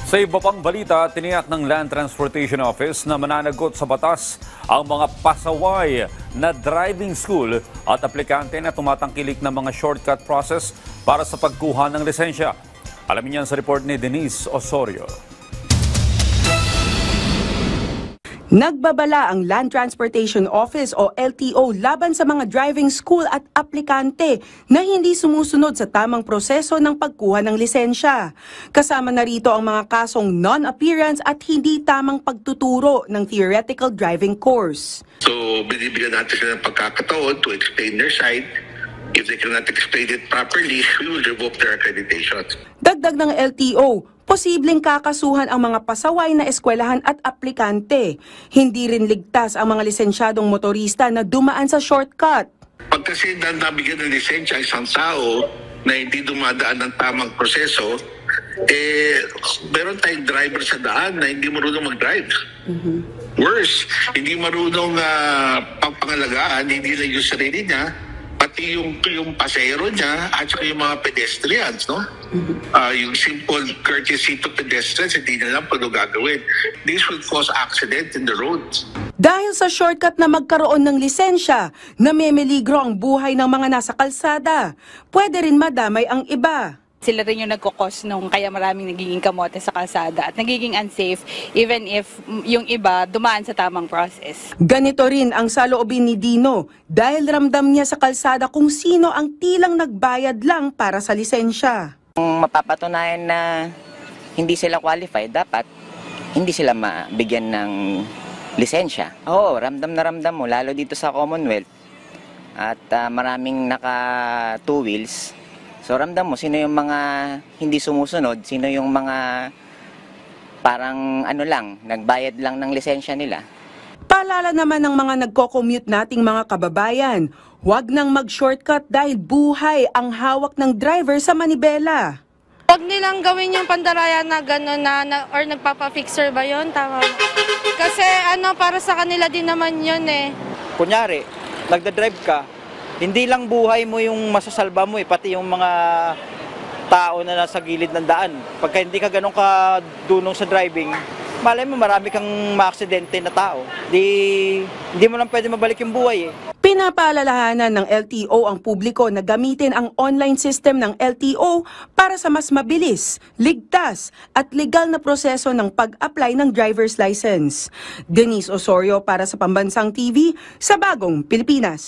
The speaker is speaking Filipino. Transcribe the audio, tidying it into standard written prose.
Sa iba pang balita, tiniyak ng Land Transportation Office na mananagot sa batas ang mga pasaway na driving school at aplikante na tumatangkilik ng mga shortcut process para sa pagkuha ng lisensya. Alamin yan sa report ni Denise Osorio. Nagbabala ang Land Transportation Office o LTO laban sa mga driving school at aplikante na hindi sumusunod sa tamang proseso ng pagkuha ng lisensya. Kasama na rito ang mga kasong non-appearance at hindi tamang pagtuturo ng theoretical driving course. So, binibigyan natin sila ng pagkakataon to explain their side. If they cannot explain it properly, we will revoke their accreditation. Dagdag ng LTO, posibleng kakasuhan ang mga pasaway na eskwelahan at aplikante. Hindi rin ligtas ang mga lisensyadong motorista na dumaan sa shortcut. Pag kasi nabigyan ng lisensya isang tao na hindi dumadaan ng tamang proseso, meron tayong driver sa daan na hindi marunong mag-drive. Worse, hindi marunong pangangalagaan, hindi lang yung sarili niya, pati yung pasahero niya at saka yung mga pedestrians, no? Yung simple courtesy to pedestrians, hindi na lang paano gagawin. This will cause accident in the roads. Dahil sa shortcut na magkaroon ng lisensya, namimiligro ang buhay ng mga nasa kalsada. Pwede rin madamay ang iba. Sila rin yung nagkukos nung kaya maraming nagiging kamote sa kalsada at nagiging unsafe even if yung iba dumaan sa tamang process. Ganito rin ang saloobin ni Dino dahil ramdam niya sa kalsada kung sino ang tilang nagbayad lang para sa lisensya. Kung mapapatunayan na hindi sila qualified, dapat hindi sila mabigyan ng lisensya. Oo, ramdam na ramdam mo, lalo dito sa Commonwealth at maraming naka two wheels. So ramdam mo sino yung mga hindi sumusunod, sino yung mga parang nagbayad lang ng lisensya nila. Paalala naman ng mga nagko-commute nating mga kababayan, huwag nang mag-shortcut dahil buhay ang hawak ng driver sa manibela. Huwag nilang gawin yung pandaraya na gano'n or nagpapa-fixer ba yun? Tama ba? Kasi para sa kanila din naman yun eh. Kunyari, nagda-drive ka, hindi lang buhay mo yung masasalba mo pati yung mga tao na nasa gilid ng daan. Pagka hindi ka ganun kadunong sa driving, malay mo marami kang maaksidente na tao. Hindi mo lang pwede mabalik yung buhay Pinapaalalahanan ng LTO ang publiko na gamitin ang online system ng LTO para sa mas mabilis, ligtas at legal na proseso ng pag-apply ng driver's license. Denise Osorio para sa Pambansang TV sa Bagong Pilipinas.